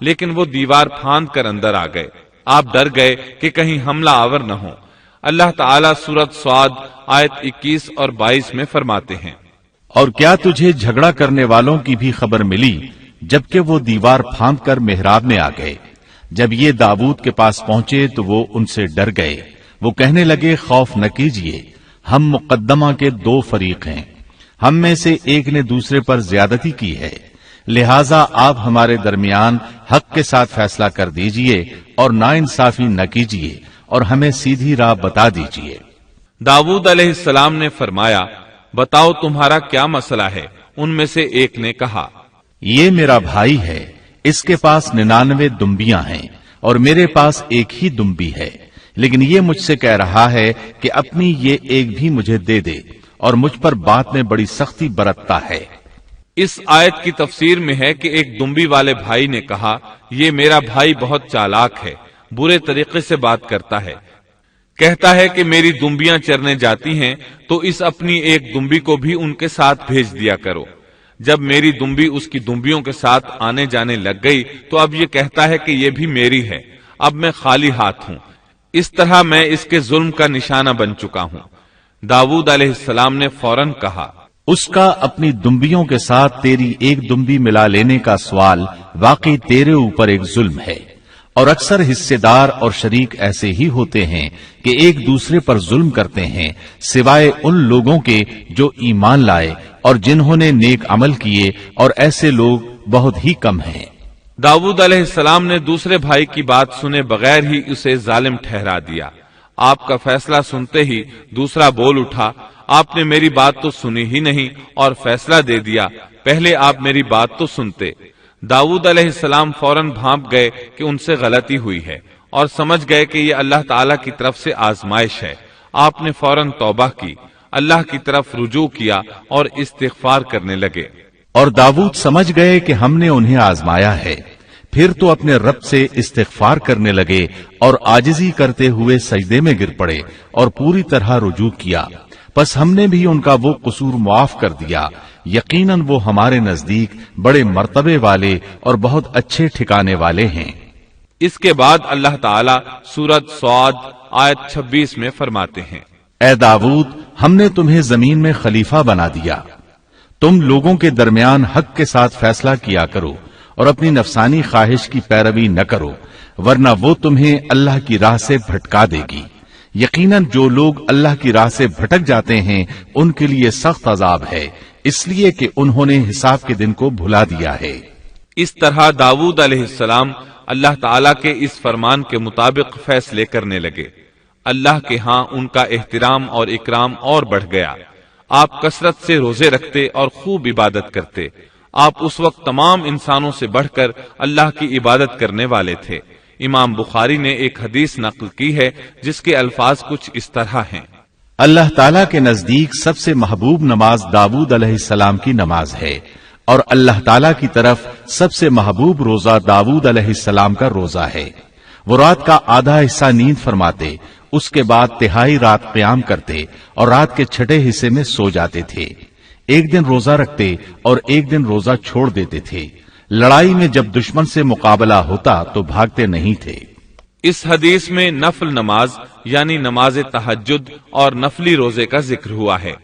لیکن وہ دیوار پھاند کر اندر آ گئے۔ آپ ڈر گئے کہ کہیں حملہ آور نہ ہو۔ اللہ تعالیٰ سورۃ صاد آیت 21 اور 22 میں فرماتے ہیں، اور کیا تجھے جھگڑا کرنے والوں کی بھی خبر ملی جبکہ وہ دیوار پھاند کر محراب میں آ گئے؟ جب یہ داؤد کے پاس پہنچے تو وہ ان سے ڈر گئے۔ وہ کہنے لگے، خوف نہ کیجیے، ہم مقدمہ کے 2 فریق ہیں، ہم میں سے ایک نے دوسرے پر زیادتی کی ہے، لہذا آپ ہمارے درمیان حق کے ساتھ فیصلہ کر دیجیے اور ناانصافی نہ کیجیے اور ہمیں سیدھی راہ بتا دیجیے۔ داؤد علیہ السلام نے فرمایا، بتاؤ تمہارا کیا مسئلہ ہے؟ ان میں سے ایک نے کہا، یہ میرا بھائی ہے، اس کے پاس 99 دمبیاں ہیں اور میرے پاس ایک ہی دمبی ہے، لیکن یہ مجھ سے کہہ رہا ہے کہ اپنی یہ ایک بھی مجھے دے دے اور مجھ پر بات میں بڑی سختی برتتا ہے۔ اس آیت کی تفسیر میں ہے کہ ایک دمبی والے بھائی نے کہا، یہ میرا بھائی بہت چالاک ہے، برے طریقے سے بات کرتا ہے، کہتا ہے کہ میری دمبیاں چرنے جاتی ہیں تو اس اپنی ایک دمبی کو بھی ان کے ساتھ بھیج دیا کرو۔ جب میری دمبی اس کی دمبیوں کے ساتھ آنے جانے لگ گئی تو اب یہ کہتا ہے کہ یہ بھی میری ہے، اب میں خالی ہاتھ ہوں۔ اس طرح میں اس کے ظلم کا نشانہ بن چکا ہوں۔ داؤد علیہ السلام نے فوراً کہا، اس کا اپنی دمبیوں کے ساتھ تیری ایک دمبی ملا لینے کا سوال واقعی تیرے اوپر ایک ظلم ہے، اور اکثر حصے دار اور شریک ایسے ہی ہوتے ہیں کہ ایک دوسرے پر ظلم کرتے ہیں، سوائے ان لوگوں کے جو ایمان لائے اور جنہوں نے نیک عمل کیے، اور ایسے لوگ بہت ہی کم ہیں۔ داؤد علیہ السلام نے دوسرے بھائی کی بات سنے بغیر ہی اسے ظالم ٹھہرا دیا۔ آپ کا فیصلہ سنتے ہی دوسرا بول اٹھا، آپ نے میری بات تو سنی ہی نہیں اور فیصلہ دے دیا، پہلے آپ میری بات تو سنتے۔ داؤد علیہ السلام فوراً بھانپ گئے کہ ان سے غلطی ہوئی ہے اور سمجھ گئے کہ یہ اللہ تعالیٰ کی طرف سے آزمائش ہے۔ آپ نے فوراً توبہ کی، اللہ کی طرف رجوع کیا اور استغفار کرنے لگے۔ اور داؤد سمجھ گئے کہ ہم نے انہیں آزمایا ہے، پھر تو اپنے رب سے استغفار کرنے لگے اور عاجزی کرتے ہوئے سجدے میں گر پڑے اور پوری طرح رجوع کیا۔ پس ہم نے بھی ان کا وہ قصور معاف کر دیا، یقیناً وہ ہمارے نزدیک بڑے مرتبے والے اور بہت اچھے ٹھکانے والے ہیں۔ اس کے بعد اللہ تعالیٰ سورۃ صاد آیت 26 میں فرماتے ہیں، اے داؤد، ہم نے تمہیں زمین میں خلیفہ بنا دیا، تم لوگوں کے درمیان حق کے ساتھ فیصلہ کیا کرو اور اپنی نفسانی خواہش کی پیروی نہ کرو، ورنہ وہ تمہیں اللہ کی راہ سے بھٹکا دے گی۔ یقیناً جو لوگ اللہ کی راہ سے بھٹک جاتے ہیں ان کے لیے سخت عذاب ہے، اس لیے کہ انہوں نے حساب کے دن کو بھلا دیا ہے۔ اس طرح داؤد علیہ السلام اللہ تعالیٰ کے اس فرمان کے مطابق فیصلے کرنے لگے۔ اللہ کے ہاں ان کا احترام اور اکرام اور بڑھ گیا۔ آپ کثرت سے روزے رکھتے اور خوب عبادت کرتے۔ آپ اس وقت تمام انسانوں سے بڑھ کر اللہ کی عبادت کرنے والے تھے۔ امام بخاری نے ایک حدیث نقل کی ہے جس کے الفاظ کچھ اس طرح ہیں، اللہ تعالیٰ کے نزدیک سب سے محبوب نماز داؤد علیہ السلام کی نماز ہے، اور اللہ تعالیٰ کی طرف سب سے محبوب روزہ داؤد علیہ السلام کا روزہ ہے۔ وہ رات کا آدھا حصہ نیند فرماتے، اس کے بعد تہائی رات قیام کرتے اور رات کے چھٹے حصے میں سو جاتے تھے۔ ایک دن روزہ رکھتے اور ایک دن روزہ چھوڑ دیتے تھے۔ لڑائی میں جب دشمن سے مقابلہ ہوتا تو بھاگتے نہیں تھے۔ اس حدیث میں نفل نماز یعنی نماز تہجد اور نفلی روزے کا ذکر ہوا ہے۔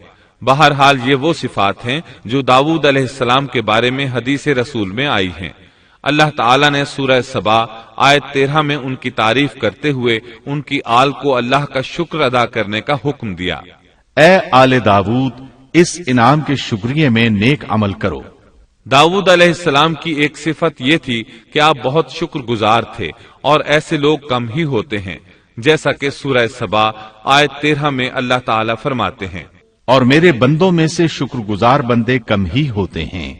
بہرحال یہ وہ صفات ہیں جو داؤد علیہ السلام کے بارے میں حدیث رسول میں آئی ہیں۔ اللہ تعالیٰ نے سورہ سبا آیت 13 میں ان کی تعریف کرتے ہوئے ان کی آل کو اللہ کا شکر ادا کرنے کا حکم دیا۔ اے آل داؤد، اس انعام کے شکریہ میں نیک عمل کرو۔ داؤد علیہ السلام کی ایک صفت یہ تھی کہ آپ بہت شکر گزار تھے، اور ایسے لوگ کم ہی ہوتے ہیں، جیسا کہ سورہ سبا آیت 13 میں اللہ تعالیٰ فرماتے ہیں، اور میرے بندوں میں سے شکر گزار بندے کم ہی ہوتے ہیں۔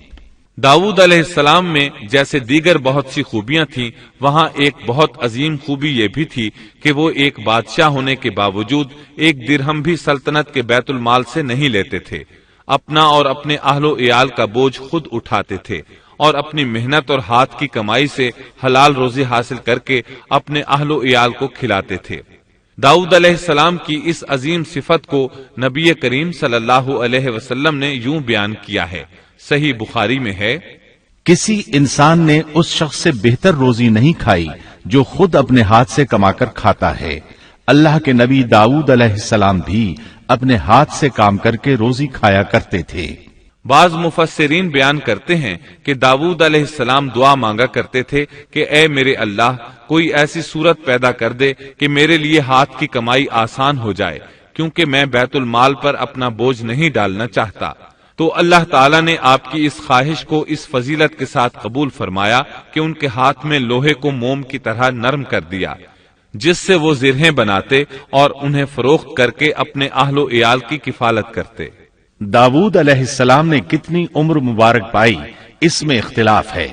داؤد علیہ السلام میں جیسے دیگر بہت سی خوبیاں تھیں، وہاں ایک بہت عظیم خوبی یہ بھی تھی کہ وہ ایک بادشاہ ہونے کے باوجود ایک درہم بھی سلطنت کے بیت المال سے نہیں لیتے تھے۔ اپنا اور اپنے اہل و عیال کا بوجھ خود اٹھاتے تھے، اور اپنی محنت اور ہاتھ کی کمائی سے حلال روزی حاصل کر کے اپنے اہل و عیال کو کھلاتے تھے۔ داؤد علیہ السلام کی اس عظیم صفت کو نبی کریم صلی اللہ علیہ وسلم نے یوں بیان کیا ہے، صحیح بخاری میں ہے، کسی انسان نے اس شخص سے بہتر روزی نہیں کھائی جو خود اپنے ہاتھ سے کما کر کھاتا ہے۔ اللہ کے نبی داؤد علیہ السلام بھی اپنے ہاتھ سے کام کر کے روزی کھایا کرتے تھے۔ بعض مفسرین بیان کرتے ہیں کہ داؤد علیہ السلام دعا مانگا کرتے تھے کہ اے میرے اللہ، کوئی ایسی صورت پیدا کر دے کہ میرے لیے ہاتھ کی کمائی آسان ہو جائے، کیونکہ میں بیت المال پر اپنا بوجھ نہیں ڈالنا چاہتا۔ تو اللہ تعالیٰ نے آپ کی اس خواہش کو اس فضیلت کے ساتھ قبول فرمایا کہ ان کے ہاتھ میں لوہے کو موم کی طرح نرم کر دیا، جس سے وہ زرہیں بناتے اور انہیں فروخت کر کے اپنے اہل و عیال کی کفالت کرتے۔ داؤد علیہ السلام نے کتنی عمر مبارک پائی، اس میں اختلاف ہے،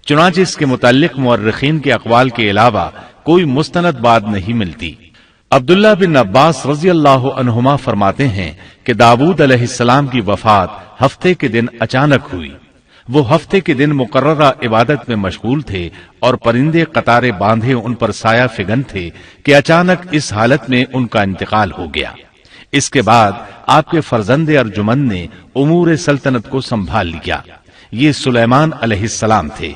چنانچہ اس کے متعلق مورخین کے اقوال کے علاوہ کوئی مستند بات نہیں ملتی۔ عبداللہ بن عباس رضی اللہ عنہما فرماتے ہیں کہ داؤد علیہ السلام کی وفات ہفتے کے دن اچانک ہوئی۔ وہ ہفتے کے دن مقررہ عبادت میں مشغول تھے اور پرندے قطارے باندھے ان پر سایہ فگن تھے کہ اچانک اس حالت میں ان کا انتقال ہو گیا۔ اس کے بعد آپ کے فرزند ارجمند نے امور سلطنت کو سنبھال لیا۔ یہ سلیمان علیہ السلام تھے۔